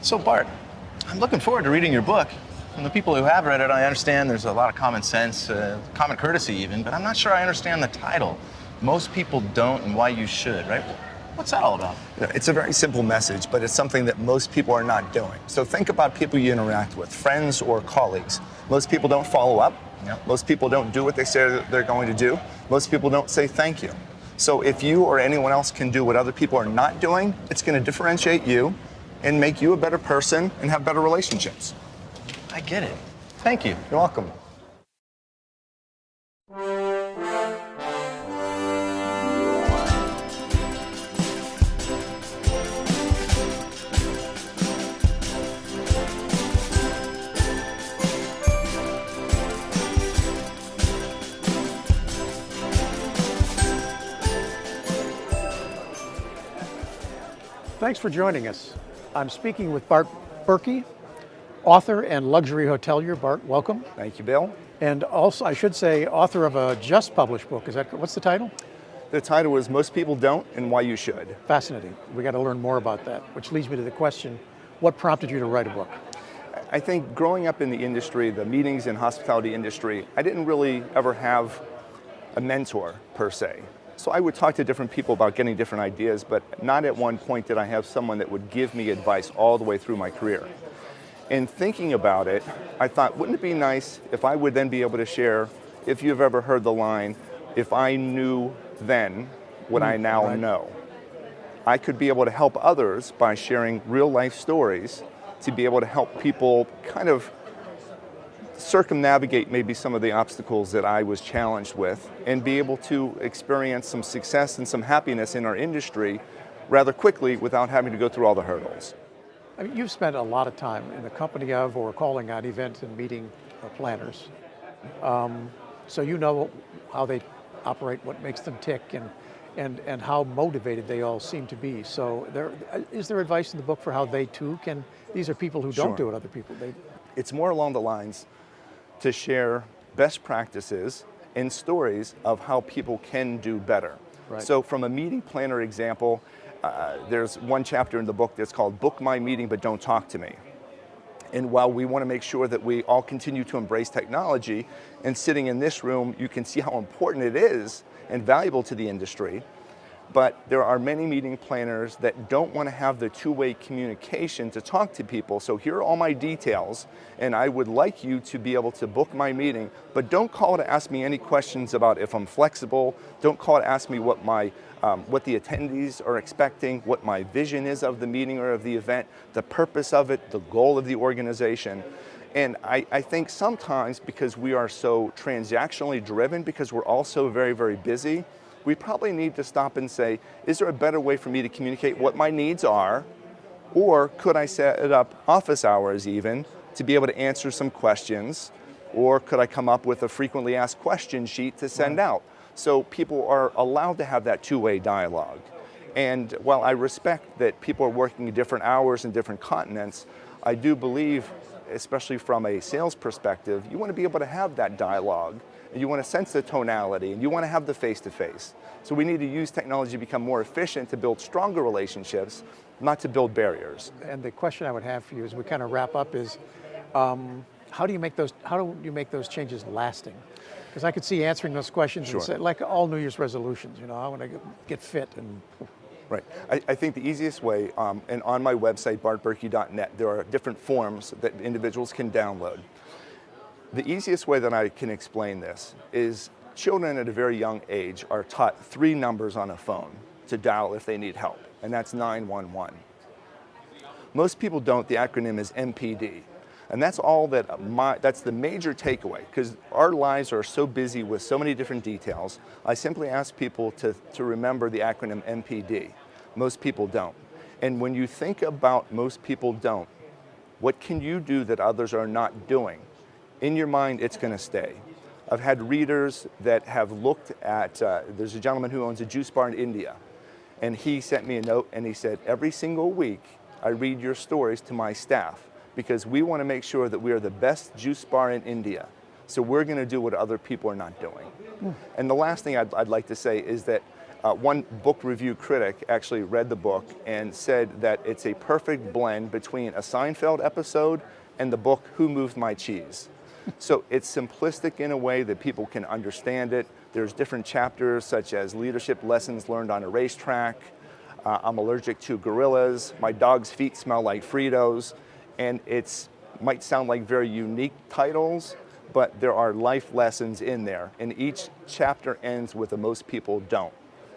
So Bart, I'm looking forward to reading your book. From the people who have read it, I understand there's a lot of common sense, common courtesy even, but I'm not sure I understand the title. Most people don't and why you should, right? What's that all about? It's a very simple message, but it's something that most people are not doing. So think about people you interact with, friends or colleagues. Most people don't follow up. Yep. Most people don't do what they say that they're going to do. Most people don't say thank you. So if you or anyone else can do what other people are not doing, it's going to differentiate you and make you a better person and have better relationships. I get it. Thank you. You're welcome. Thanks for joining us. I'm speaking with Bart Berkey, author and luxury hotelier. Bart, welcome. Thank you, Bill. And also, I should say, author of a just published book. What's the title? The title is Most People Don't and Why You Should. Fascinating. We got to learn more about that, which leads me to the question, what prompted you to write a book? I think growing up in the industry, the meetings and hospitality industry, I didn't really ever have a mentor per se. So I would talk to different people about getting different ideas, but not at one point did I have someone that would give me advice all the way through my career. In thinking about it, I thought, wouldn't it be nice if I would then be able to share, if you've ever heard the line, if I knew then what I now know. I could be able to help others by sharing real life stories to be able to help people kind of circumnavigate maybe some of the obstacles that I was challenged with and be able to experience some success and some happiness in our industry rather quickly without having to go through all the hurdles. I mean, you've spent a lot of time in the company of or calling on event and meeting planners. So you know how they operate, what makes them tick, and how motivated they all seem to be. So is there advice in the book for how they too can, these are people who don't do what other people do. It's more along the lines to share best practices and stories of how people can do better. Right. So from a meeting planner example, there's one chapter in the book that's called Book My Meeting But Don't Talk to Me. And while we want to make sure that we all continue to embrace technology, and sitting in this room, you can see how important it is and valuable to the industry, but there are many meeting planners that don't want to have the two-way communication to talk to people. So here are all my details, and I would like you to be able to book my meeting, but don't call to ask me any questions about if I'm flexible. Don't call to ask me what the attendees are expecting, what my vision is of the meeting or of the event, the purpose of it, the goal of the organization. And I think sometimes because we are so transactionally driven, because we're also very, very busy, we probably need to stop and say, is there a better way for me to communicate what my needs are? Or could I set up office hours even to be able to answer some questions? Or could I come up with a frequently asked question sheet to send out? So people are allowed to have that two-way dialogue. And while I respect that people are working different hours in different continents, I do believe, especially from a sales perspective, you want to be able to have that dialogue. You want to sense the tonality, and you want to have the face-to-face. So we need to use technology to become more efficient to build stronger relationships, not to build barriers. And the question I would have for you as we kind of wrap up is, how do you make those changes lasting? Because I could see answering those questions and say, like all New Year's resolutions, you know, I want to get fit and. Right. I think the easiest way, and on my website, bartberkey.net, there are different forms that individuals can download. The easiest way that I can explain this is children at a very young age are taught 3 numbers on a phone to dial if they need help, and that's 911. Most people don't. The acronym is MPD. And that's all that's the major takeaway, because our lives are so busy with so many different details. I simply ask people to remember the acronym MPD. Most people don't. And when you think about most people don't, what can you do that others are not doing? In your mind, it's going to stay. I've had readers that have looked at, there's a gentleman who owns a juice bar in India, and he sent me a note and he said, every single week I read your stories to my staff, because we want to make sure that we are the best juice bar in India. So we're going to do what other people are not doing. And the last thing I'd like to say is that One book review critic actually read the book and said that it's a perfect blend between a Seinfeld episode and the book Who Moved My Cheese? So it's simplistic in a way that people can understand it. There's different chapters such as leadership lessons learned on a racetrack, I'm allergic to gorillas, my dog's feet smell like Fritos, and it's might sound like very unique titles, but there are life lessons in there. And each chapter ends with a most people don't.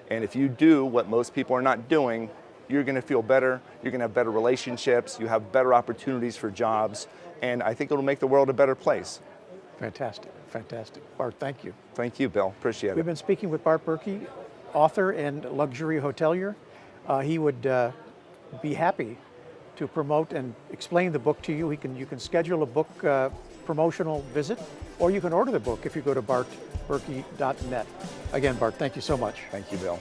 And if you do what most people are not doing, you're going to feel better, you're going to have better relationships, you have better opportunities for jobs, and I think it'll make the world a better place. Fantastic, fantastic. Bart, thank you. Thank you, Bill. Appreciate We've it. been speaking with Bart Berkey, author and luxury hotelier. He would be happy to promote and explain the book to you. You can schedule a book promotional visit, or you can order the book if you go to bartberkey.net. Again, Bart, thank you so much. Thank you, Bill.